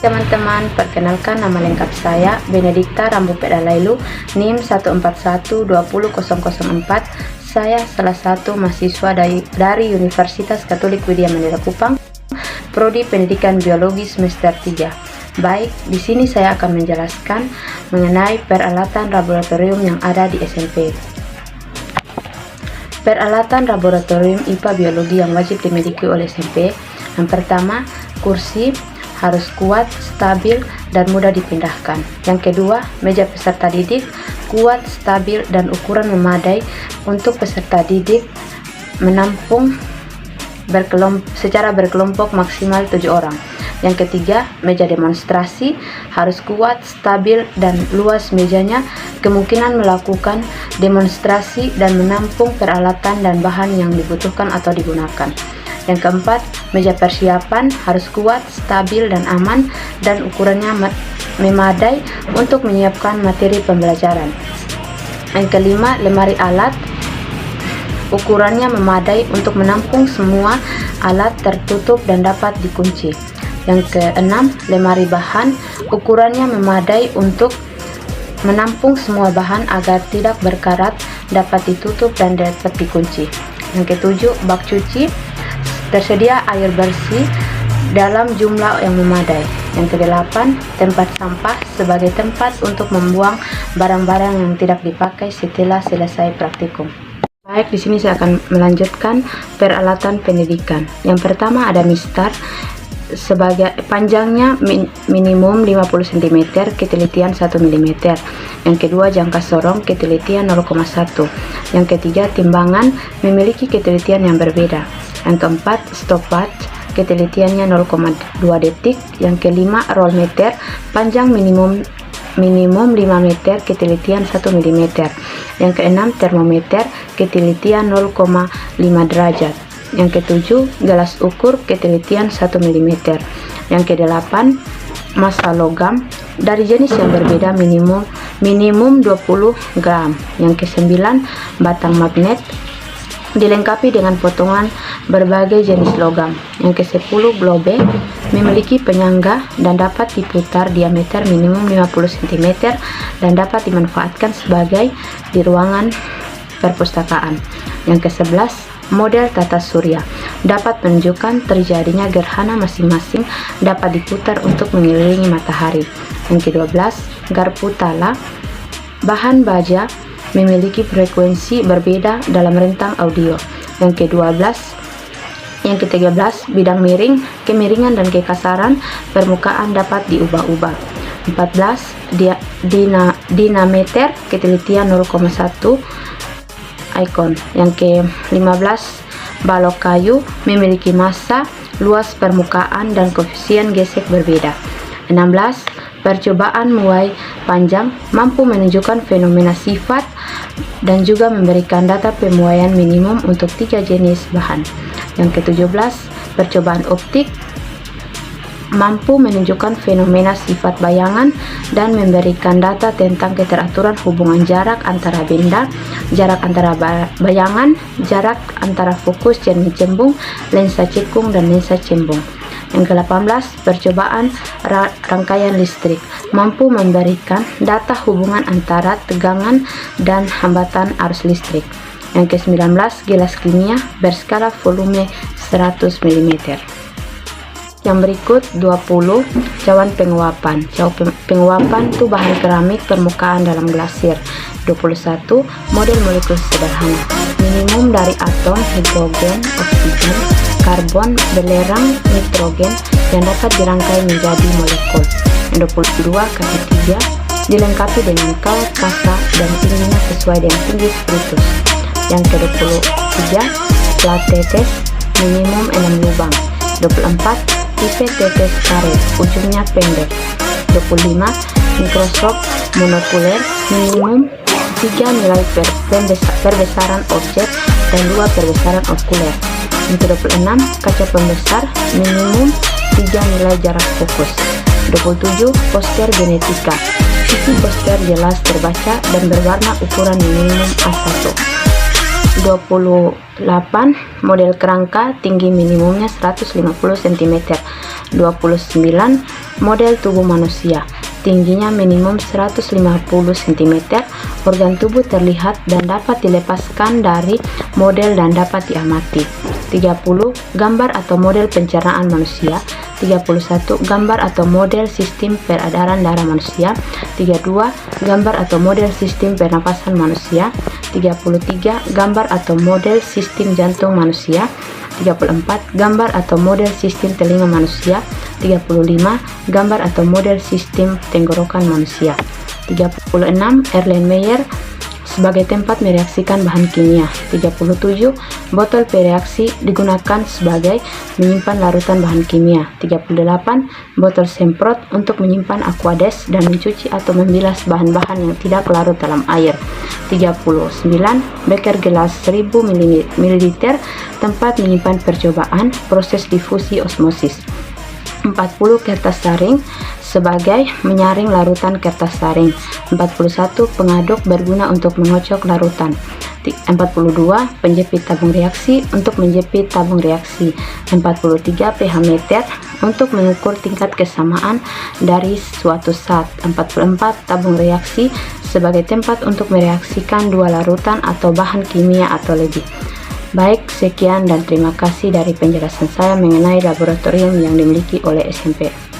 Teman-teman, perkenalkan nama lengkap saya Benedikta Rambu Pedalailu, NIM 141200004. Saya salah satu mahasiswa dari Universitas Katolik Widya Mandira Kupang, Prodi Pendidikan Biologi semester 3. Baik, di sini saya akan menjelaskan mengenai peralatan laboratorium yang ada di SMP. Peralatan laboratorium IPA Biologi yang wajib dimiliki oleh SMP. Yang pertama, kursi harus kuat, stabil, dan mudah dipindahkan. Yang kedua, meja peserta didik kuat, stabil, dan ukuran memadai untuk peserta didik menampung secara berkelompok maksimal 7 orang. Yang ketiga, meja demonstrasi harus kuat, stabil, dan luas mejanya kemungkinan melakukan demonstrasi dan menampung peralatan dan bahan yang dibutuhkan atau digunakan. Yang keempat, meja persiapan harus kuat, stabil, dan aman, dan ukurannya memadai untuk menyiapkan materi pembelajaran. Yang kelima, lemari alat ukurannya memadai untuk menampung semua alat tertutup dan dapat dikunci. Yang keenam, lemari bahan ukurannya memadai untuk menampung semua bahan agar tidak berkarat, dapat ditutup dan dapat dikunci. Yang ketujuh, bak cuci tersedia air bersih dalam jumlah yang memadai. Yang kedelapan, tempat sampah sebagai tempat untuk membuang barang-barang yang tidak dipakai setelah selesai praktikum. Baik, di sini saya akan melanjutkan peralatan pendidikan. Yang pertama ada mistar sebagai panjangnya minimum 50 cm, ketelitian 1 mm. Yang kedua, jangka sorong, ketelitian 0,1. Yang ketiga, timbangan memiliki ketelitian yang berbeda. Yang keempat, stopwatch, ketelitiannya 0,2 detik. Yang kelima, roll meter, panjang minimum 5 meter, ketelitian 1 mm. Yang keenam, termometer, ketelitian 0,5 derajat. Yang ketujuh, gelas ukur, ketelitian 1 mm. Yang kedelapan, massa logam dari jenis yang berbeda minimum 20 gram. Yang kesembilan, batang magnet dilengkapi dengan potongan berbagai jenis logam. Yang ke-10, globe memiliki penyangga dan dapat diputar, diameter minimum 50 cm dan dapat dimanfaatkan sebagai di ruangan perpustakaan. Yang ke-11, model tata surya dapat menunjukkan terjadinya gerhana masing-masing, dapat diputar untuk mengelilingi matahari. Yang ke-12, garpu tala bahan baja memiliki frekuensi berbeda dalam rentang audio. Yang ke-13, bidang miring, kemiringan dan kekasaran permukaan dapat diubah-ubah. 14, dinameter, ketelitian 0,1 icon. Yang ke-15, balok kayu memiliki massa, luas permukaan dan koefisien gesek berbeda. 16, percobaan muai panjang mampu menunjukkan fenomena sifat dan juga memberikan data pemuaian minimum untuk 3 jenis bahan. Yang ke-17, percobaan optik mampu menunjukkan fenomena sifat bayangan dan memberikan data tentang keteraturan hubungan jarak antara benda, jarak antara bayangan, jarak antara fokus jernih cembung, lensa cekung, dan lensa cembung. Yang ke-18, percobaan rangkaian listrik mampu memberikan data hubungan antara tegangan dan hambatan arus listrik. Yang ke-19, gelas kimia berskala volume 100 mm. Yang berikut 20, cawan penguapan. Cawan penguapan itu bahan keramik permukaan dalam glasir. 21, model molekul sederhana. Minimum dari atom hidrogen, oksigen, karbon, belerang, nitrogen yang dapat dirangkai menjadi molekul. Yang 22, kaki 3 dilengkapi dengan kawat kasa dan tingginya sesuai dengan tinggi spiritus. Yang ke-23, plat tetes minimum 6 lubang. 24, tipe tetes karet, ujungnya pendek. 25, mikroskop monokuler minimum 3 nilai perbesaran objek dan 2 perbesaran okuler. Yang ke-26, kaca pembesar minimum 3 nilai jarak fokus. 27, poster genetika, isi poster jelas terbaca dan berwarna, ukuran minimum A1. 28, model kerangka, tinggi minimumnya 150 cm. 29, Model tubuh manusia. Tingginya minimum 150 cm, organ tubuh terlihat dan dapat dilepaskan dari model dan dapat diamati. 30. Gambar atau model pencernaan manusia. 31. Gambar atau model sistem peredaran darah manusia. 32. Gambar atau model sistem pernapasan manusia. 33. Gambar atau model sistem jantung manusia. 34. Gambar atau model sistem telinga manusia. 35. Gambar atau model sistem tenggorokan manusia. 36. Erlenmeyer sebagai tempat mereaksikan bahan kimia. 37. Botol pereaksi digunakan sebagai menyimpan larutan bahan kimia. 38. Botol semprot untuk menyimpan aqueous dan mencuci atau membilas bahan-bahan yang tidak larut dalam air. 39. Beker gelas 1000 ml tempat menyimpan percobaan proses difusi osmosis. 40. Kertas saring sebagai menyaring larutan kertas saring. 41. Pengaduk berguna untuk mengocok larutan. 42. Penjepit tabung reaksi untuk menjepit tabung reaksi. 43. pH meter untuk mengukur tingkat kesamaan dari suatu zat. 44. Tabung reaksi sebagai tempat untuk mereaksikan dua larutan atau bahan kimia atau lebih. Baik, sekian dan terima kasih dari penjelasan saya mengenai laboratorium yang dimiliki oleh SMP.